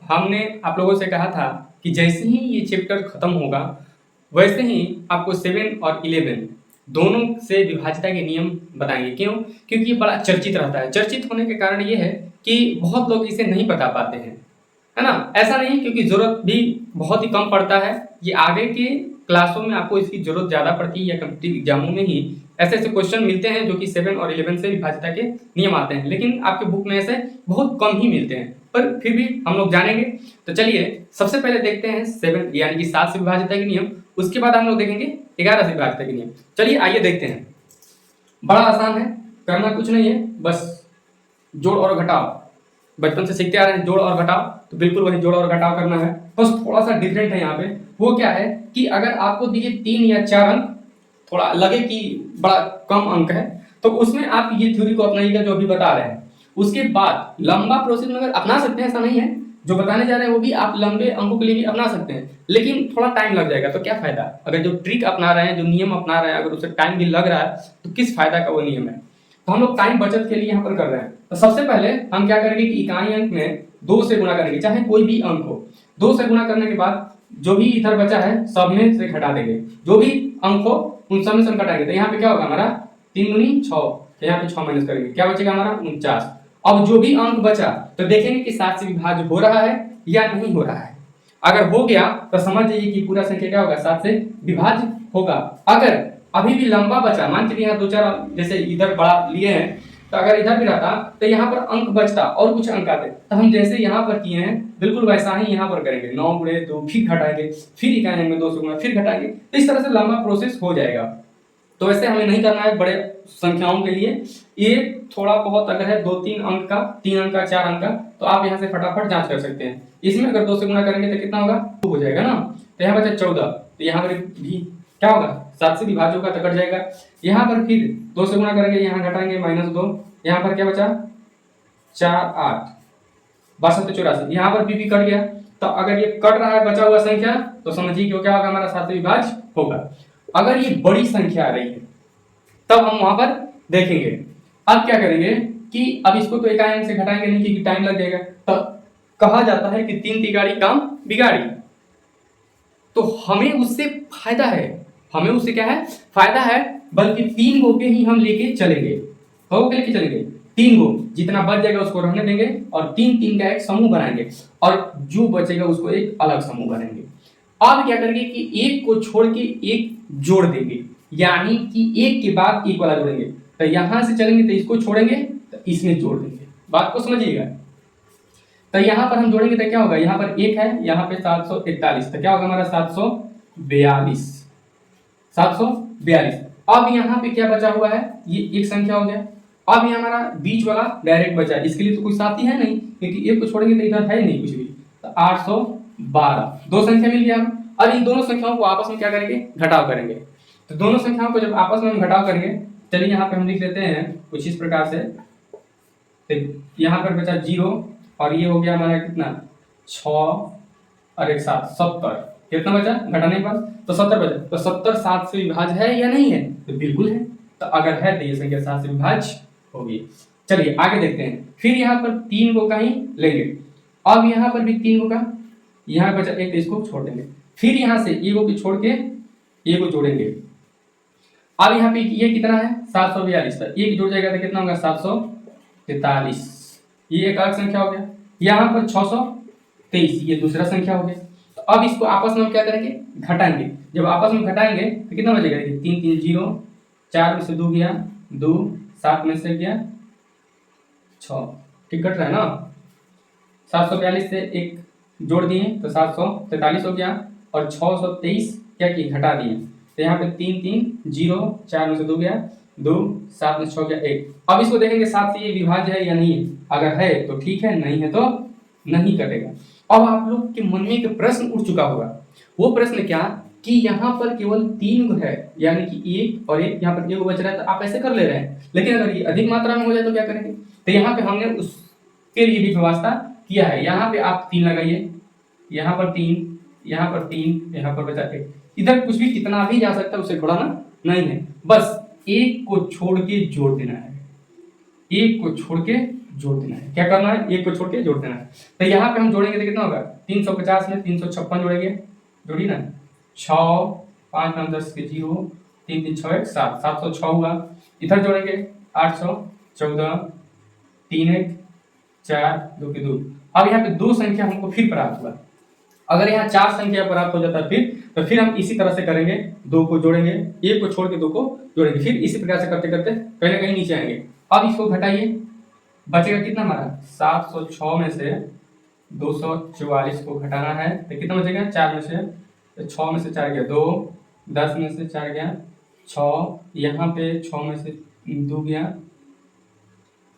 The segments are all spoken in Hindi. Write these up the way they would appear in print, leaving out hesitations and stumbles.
हमने आप लोगों से कहा था कि जैसे ही ये चैप्टर खत्म होगा वैसे ही आपको 7 और 11 दोनों से विभाज्यता के नियम बताएंगे। क्यों? क्योंकि ये बड़ा चर्चित रहता है। चर्चित होने के कारण ये है कि बहुत लोग इसे नहीं बता पाते हैं, है ना? ऐसा नहीं, क्योंकि जरूरत भी बहुत ही कम पड़ता है। ये आगे के क्लासों में आपको इसकी जरूरत ज्यादा पड़ती है, या कॉम्पिटिटिव एग्जामों में ही ऐसे ऐसे क्वेश्चन मिलते हैं जो कि 7 और 11 से विभाज्यता के नियम आते हैं, लेकिन आपके बुक में ऐसे बहुत कम ही मिलते हैं, पर फिर भी हम लोग जानेंगे। तो चलिए सबसे पहले देखते हैं 7 यानी कि 7 से विभाज्यता के नियम, उसके बाद हम लोग देखेंगे 11 से विभाज्यता के नियम। चलिए आइए देखते हैं। बड़ा आसान है, करना कुछ नहीं है, बस जोड़ और घटाव। बचपन से सीखते आ रहे हैं जोड़ और घटाव, तो बिल्कुल वही जोड़ और घटाव करना है। बस थोड़ा सा डिफरेंट है यहाँ पे। वो क्या है कि अगर आपको दिए 3 या 4 अंक, थोड़ा लगे कि बड़ा कम अंक है, तो उसमें आप ये थ्योरी को अपनाइएगा जो अभी बता रहे हैं। उसके बाद लंबा प्रोसेस में अगर अपना सकते हैं, ऐसा नहीं है, जो बताने जा रहे हैं वो भी आप लंबे अंकों के लिए भी अपना सकते हैं, लेकिन थोड़ा टाइम लग जाएगा। तो क्या फायदा? अगर जो ट्रिक अपना रहे हैं, जो नियम अपना रहे हैं, अगर उसे टाइम भी लग रहा है तो किस फायदा का वो नियम है। तो हम लोग टाइम बचत के लिए यहाँ पर कर रहे हैं। तो सबसे पहले हम क्या करेंगे कि इकाई अंक में 2 से गुणा करेंगे, चाहे कोई भी अंक हो। 2 से गुणा करने के बाद जो भी इधर बचा है सब में से घटा देंगे, जो भी अंक हो उन सब में से घटाएंगे। तो यहाँ पे क्या होगा हमारा 3 दूनी 6, तो यहाँ पे 6 माइनस करेंगे, क्या बचेगा हमारा 49। अब जो भी अंक बचा तो देखेंगे कि 7 से विभाज्य हो रहा है या नहीं हो रहा है। अगर हो गया तो समझ जाइए कि पूरा संख्या क्या होगा, 7 से विभाज्य होगा। अगर अभी भी लंबा बचा, मान चलिए यहाँ 2-4 जैसे इधर बड़ा लिए हैं, तो अगर इधर भी रहता तो यहाँ पर अंक बचता और कुछ अंक आते, तो हम जैसे यहाँ पर किए हैं बिल्कुल वैसा ही यहाँ पर करेंगे। 9 गुणे 2, फिर घटाएंगे, फिर इकाई अंक में 2 से गुणा, फिर घटाएंगे। तो इस तरह से लंबा प्रोसेस हो जाएगा। तो वैसे हमें नहीं करना है बड़े संख्याओं के लिए। ये थोड़ा बहुत अगर है 2-3 अंक का, 3 अंक का, 4 अंक का, तो आप यहाँ से फटाफट जांच कर सकते हैं। इसमें अगर 2 से गुणा करेंगे तो कितना होगा, 2 हो जाएगा ना। तो यहाँ बचा 14, तो यहाँ पर भी क्या होगा, 7 से विभाज्य होगा तो कट जाएगा। यहाँ पर फिर 2 से गुणा करेंगे, यहाँ घटाएंगे -2, यहाँ पर क्या बचा 4 8 62 84, यहाँ पर भी कट गया। तो अगर ये कट रहा है बचा हुआ संख्या, तो समझिए कि क्या होगा, हमारा 7 से विभाज्य होगा। अगर ये बड़ी संख्या आ रही है तब हम वहां पर देखेंगे। अब क्या करेंगे कि अब इसको तो इकाई अंक से घटाएंगे नहीं क्योंकि टाइम लग जाएगा। तो कहा जाता है कि 3 तिगाड़ी काम बिगाड़ी, तो हमें उससे फायदा है। हमें उससे क्या है, फायदा है। बल्कि 3 गो के ही हम लेके चलेंगे, हो के लेके चलेंगे 3 गो, जितना बच जाएगा उसको रहने देंगे और 3-3 का एक समूह बनाएंगे, और जो बचेगा उसको एक अलग समूह बनाएंगे। अब क्या करेंगे कि एक को छोड़ के एक जोड़ देंगे, यानी कि एक के बाद एक वाला जोड़ेंगे। तो यहां से चलेंगे तो इसको छोड़ेंगे तो इसमें जोड़ देंगे। बात को समझिएगा। तो यहां पर हम जोड़ेंगे तो क्या होगा, यहाँ पर 1 है, यहाँ पे 741, तो क्या होगा हमारा 742। 742। अब यहाँ पे क्या बचा हुआ है, ये एक संख्या हो गया। अब ये हमारा बीच वाला डायरेक्ट बचा है, इसके लिए तो कोई साथी है नहीं क्योंकि एक को छोड़ेंगे तो इधर है नहीं कुछ भी। तो 812, 2 संख्या मिल गया। अब इन दोनों संख्याओं को आपस में क्या करेंगे, घटाव करेंगे। तो दोनों संख्याओं को जब आपस में हम घटाव करेंगे, चलिए यहाँ पे हम लिख लेते हैं कुछ इस प्रकार से। तो यहाँ पर बचा 0 और ये हो गया हमारा कितना 6 और 1 7, 70। कितना बचा घटाने पर, तो 70 बचा। तो 70 7 से विभाज्य है या नहीं है, तो बिल्कुल है। तो अगर है तो ये संख्या 7 से विभाज्य होगी। चलिए आगे देखते हैं। फिर यहाँ पर 3 गो का ही लेंगे। अब यहाँ पर भी 3 गो का, यहाँ बचा 1, तो इसको छोड़ देंगे। फिर यहाँ से ये गो छोड़ के ये को जोड़ेंगे। अब यहाँ पे ये कितना है 742, एक जुड़ जाएगा तो कितना होगा 743। ये एक अलग संख्या हो गया। यहाँ पर 623, ये दूसरा संख्या हो गया। तो अब इसको आपस में क्या करेंगे, घटाएंगे। जब आपस में घटाएंगे तो कितना बचेगा, 3 3 0, 4 में से 2 गया 2, 7 में से गया 6, ठीक कट रहा है ना। 742 से एक जोड़ दिए तो 743 हो गया, और 623 क्या किए, घटा दिए। तो यहाँ पे 3 3 0, 4 में से 2 गया 2, 7 में 6 गया 1। अब इसको देखेंगे 7 से ये विभाज्य है या नहीं है। अगर है तो ठीक है, नहीं है तो नहीं कटेगा। अब आप लोग के मन में एक प्रश्न उठ चुका होगा। वो प्रश्न क्या कि यहाँ पर केवल 3 है, यानी कि 1 और 1, यहाँ पर 1 बच रहा है तो आप ऐसे कर ले रहे हैं। लेकिन अगर ये अधिक मात्रा में हो जाए तो क्या करेंगे। तो यहाँ पे हमने उसके लिए भी व्यवस्था किया है। यहाँ पे आप 3 लगाइए, यहाँ पर 3, यहाँ पर 3, यहाँ पर बचा 1। इधर कुछ भी कितना भी जा सकता है, उसे घोड़ाना नहीं है। बस 1 को छोड़ के जोड़ देना है, 1 को छोड़ के जोड़ देना है। क्या करना है? एक को छोड़ के जोड़ देना है। तो यहाँ पे हम जोड़ेंगे तो कितना होगा? 350 में 356 जोड़ेंगे, जोड़िए ना, 6 5 9 10 के 0, 3 3 6 1 7, 706 हुआ। इधर जोड़ेंगे 814, 3 1 4 2 के 2। अब यहाँ पे दो संख्या हमको फिर प्राप्त हुआ। अगर यहाँ 4 संख्या प्राप्त हो जाता है तो फिर हम इसी तरह से करेंगे, 2 को जोड़ेंगे, एक को छोड़ के 2 को जोड़ेंगे, फिर इसी प्रकार से करते करते कहीं ना कहीं नीचे आएंगे। अब इसको घटाइए, बचेगा कितना हमारा? 706 में से 244 को घटाना है तो कितना बचेगा? 4 में से 6 में से 4 गया 2, 10 में से 4 गया 6, यहाँ पे 6 में से 2 गया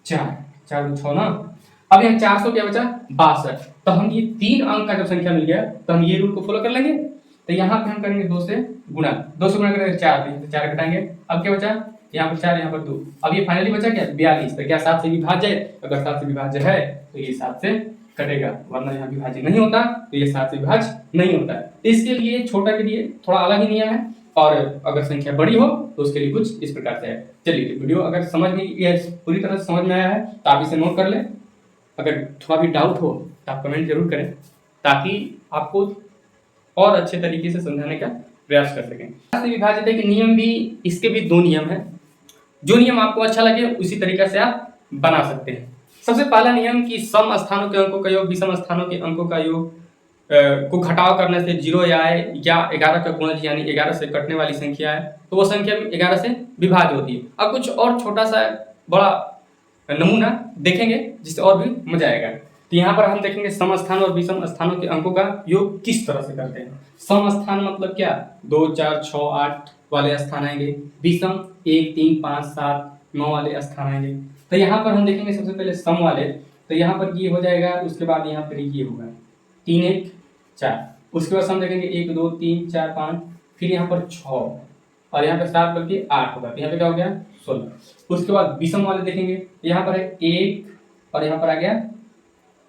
4, 4 6 ना। अब यहाँ 400 क्या बचा? 62। तो हम ये 3 अंक का जब संख्या मिल गया तो हम ये रूल को फॉलो कर लेंगे। तो यहाँ पे हम करेंगे 2 से गुणा, 2 से गुणा करेंगे 4, तो 4 घटाएंगे। अब क्या बचा? यहाँ पर 4, यहाँ पर 2। अब ये फाइनली बचा क्या? 42। तो क्या 7 से विभाज्य है? अगर 7 से विभाज्य है तो ये 7 से कटेगा, वरना यहाँ विभाज्य नहीं होता तो ये 7 से विभाज्य नहीं होता है। तो इसके लिए छोटा के लिए थोड़ा अलग ही नियम है, और अगर संख्या बड़ी हो तो उसके लिए कुछ इस प्रकार से है। चलिए, वीडियो अगर समझ में ये पूरी तरह से समझ में आया है तो आप इसे नोट कर लें। अगर थोड़ा भी डाउट हो तो आप कमेंट जरूर करें, ताकि आपको और अच्छे तरीके से समझाने का प्रयास कर सकें। से विभाजित के नियम भी, इसके भी 2 नियम हैं। जो नियम आपको अच्छा लगे उसी तरीके से आप बना सकते हैं। सबसे पहला नियम कि सम स्थानों के अंकों का योग विषम स्थानों के अंकों का योग को घटाव करने से 0 आए, या 11 का गुणज यानी 11 से कटने वाली संख्या है तो वो संख्या 11 से विभाज्य होती है। अब कुछ और छोटा सा बड़ा नमूना देखेंगे जिससे और भी मजा आएगा। तो यहाँ पर हम देखेंगे सम स्थान और विषम स्थानों के अंकों का योग किस तरह से करते हैं। सम स्थान मतलब क्या? 2 4 6 8 वाले स्थान आएंगे। विषम 1 3 5 7 9 वाले स्थान आएंगे। तो यहाँ पर हम देखेंगे सबसे पहले सम वाले, तो यहाँ पर ये हो जाएगा, उसके बाद यहाँ पर ये होगा 3 1 4। उसके बाद हम देखेंगे 1 2 3 4 5, फिर यहाँ पर 6 और यहाँ पर 7 बल्कि 8 होगा। तो यहाँ पे क्या हो गया? 16। उसके बाद विषम वाले देखेंगे, यहाँ पर है 1 और यहाँ पर आ गया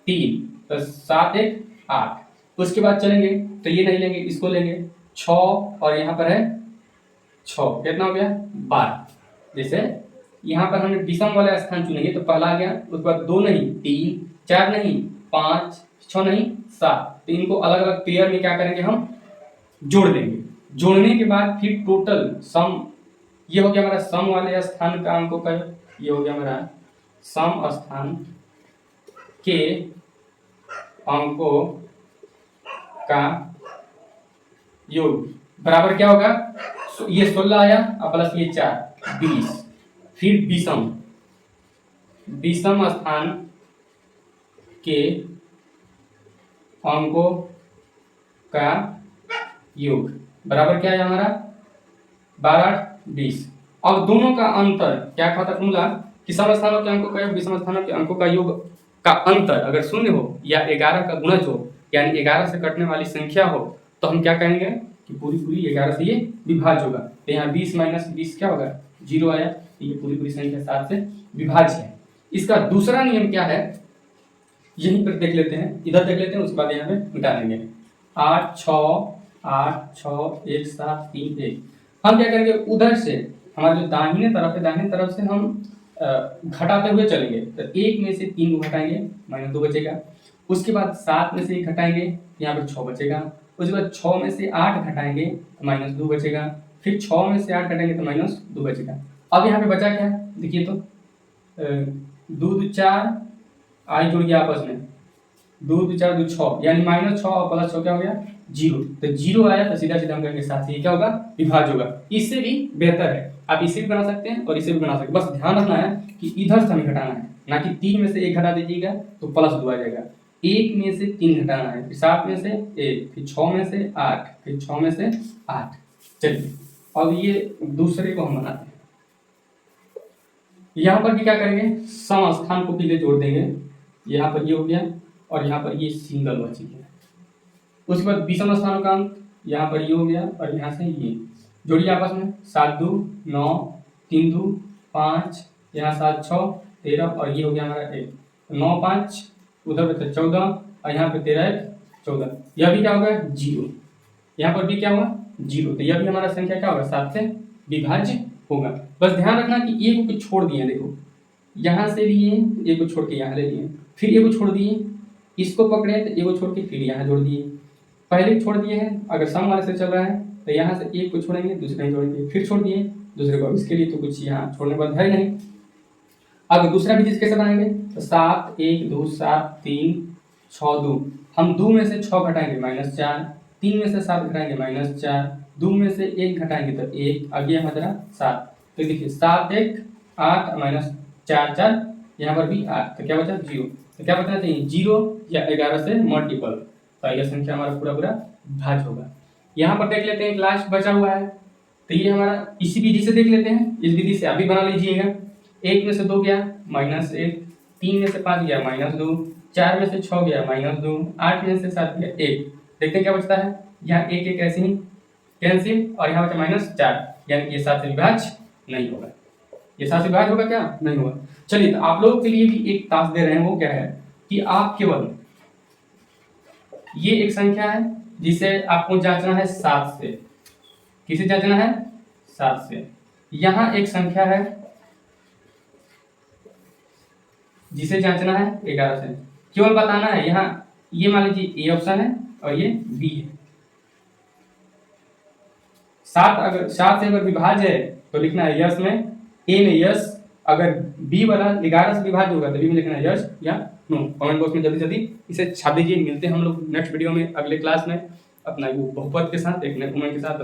3, तो 7 1 8। उसके बाद चलेंगे तो ये नहीं लेंगे, इसको लेंगे 6 और यहाँ पर है 6, कितना हो गया? 12। जैसे यहाँ पर हमने विषम वाला स्थान चुनेंगे तो पहला आ गया, उसके बाद 2 नहीं 3, 4 नहीं 5, 6 नहीं 7। तो इनको अलग अलग पेयर में क्या करेंगे? हम जोड़ देंगे। जोड़ने के बाद फिर टोटल सम, ये हो गया हमारा सम वाले स्थान का अंकों का, ये हो गया हमारा सम स्थान के अंकों का योग बराबर क्या होगा? ये 16 आया और प्लस ये 4 20। फिर विषम स्थान के अंकों का योग बराबर क्या है हमारा? 12 20। अब दोनों का अंतर क्या कहता फॉर्मूला कि सम स्थानों के अंकों का योग विषम स्थानों के अंकों का योग का अंतर अगर शून्य हो या 11 का गुणज हो, यानी 11 से कटने वाली संख्या हो, तो हम क्या कहेंगे कि पूरी 11 से ये विभाज्य होगा। तो यहाँ 20 माइनस 20 क्या होगा? 0 आया। तो ये पूरी संख्या 7 से विभाज्य है। इसका दूसरा नियम क्या है यहीं पर देख लेते हैं, इधर देख लेते हैं, उसके बाद यहाँ पे मिटा देंगे। 8 6 1 7 3 1। हम क्या करेंगे? उधर से हमारे जो दाहिने तरफ है, दाहिने तरफ से हम घटाते हुए चलेंगे। तो 1 में से 3 को घटाएंगे, -2 बचेगा। उसके बाद 7 में से 1 घटाएंगे, यहाँ पर 6 बचेगा। उसके बाद 6 में से 8 घटाएंगे तो -2 बचेगा। फिर 6 में से 8 घटाएंगे तो -2 बचेगा। अब यहाँ पे बचा क्या? देखिए तो 2 2 4 आई जुड़ गया आपस में, 2 2 4 2 6, यानी -6 और +6 क्या हो गया? 0। तो 0 आया तो सीधा सीधा हम कहेंगे 7 से ये क्या होगा? विभाज्य होगा। इससे भी बेहतर है, आप इसे भी बना सकते हैं और इसे भी बना सकते हैं। बस ध्यान रखना है कि इधर से हमें घटाना है, ना कि 3 में से 1 घटा दीजिएगा तो +2 आ जाएगा। 1 में से 3 घटाना है, फिर 7 में से 1, फिर 6 में से 8, फिर 6 में से 8। चलिए अब ये दूसरे को हम बनाते हैं। यहाँ पर भी क्या करेंगे? सम स्थान को पहले जोड़ देंगे। यहाँ पर ये हो गया और यहाँ पर ये सिंगल बच गया। उसके बाद विषम स्थानों का अंक, यहाँ पर ये हो गया और यहाँ से ये जोड़िए आपस में। 7 2 9, 3 2 5, यहाँ 7 6 13 और ये हो गया हमारा 1। 9 5 उधर पे 14 और यहाँ पे 13 1 14। यह भी क्या होगा? 0। यहाँ पर भी क्या हुआ? 0। तो यह भी हमारा संख्या क्या होगा? 7 से विभाज्य होगा। बस ध्यान रखना कि एक को छोड़ दिए, देखो यहाँ से लिए ए को छोड़ के यहाँ ले लिए, फिर ए को छोड़ दिए, इसको पकड़े तो ए को छोड़ के फिर यहाँ जोड़ दिए, पहले छोड़ दिए हैं, अगर सम वाले से चल रहा है तो यहाँ से एक को छोड़ेंगे दूसरे को जोड़ेंगे, फिर छोड़ दिए दूसरे को, इसके लिए तो कुछ यहाँ छोड़ने के बाद है नहीं। अब दूसरा भी चीज कैसे बनाएंगे, तो 7 1 2 7 3 6 2, हम 2 में से 6 घटाएंगे -4, 3 में से 7 घटाएंगे -4, 2 में से 1 घटाएंगे तो 1, आगे यहाँ जरा 7, तो देखिए 7 1 8 -4 4, यहाँ पर भी 8, तो क्या बचा 0, तो क्या बचना चाहिए 0 या 11 से मल्टीपल, तो यह संख्या हमारा पूरा पूरा भाज्य होगा। यहाँ पर देख लेते हैं एक लास्ट बचा हुआ है, तो ये हमारा इसी विधि से देख लेते हैं, इस विधि से अभी बना लीजिएगा। 1 में से 2 गया -1, 3 में से 5 गया -2, 4 में से 6 गया -2, 8 में से 7 गया 1, देखते हैं क्या बचता है, यहाँ 1 1 ऐसे ही कैंसिल, और यहाँ बचा -4, यानी ये 7 से विभाज्य नहीं होगा। ये 7 से विभाज्य होगा क्या, नहीं होगा। चलिए, तो आप लोगों के लिए भी एक टास्क दे रहे हैं, वो क्या है कि आप केवल ये एक संख्या है जिसे आपको जांचना है 7 से, किसे जांचना है 7 से। यहाँ एक संख्या है जिसे जांचना है 11 से, केवल बताना है। यहाँ ये मान लीजिए ए ऑप्शन है और ये बी है। 7 से अगर विभाज्य है तो लिखना है यस में, ए में यस, अगर बी वाला 11 से विभाज्य होगा तो बी में लिखना है यस या नो। कमेंट बॉक्स में जल्दी जल्दी इसे छाप दीजिए। मिलते हैं हम लोग नेक्स्ट वीडियो में, अगले क्लास में अपना बहुपद के साथ, एक नए उम्र के साथ।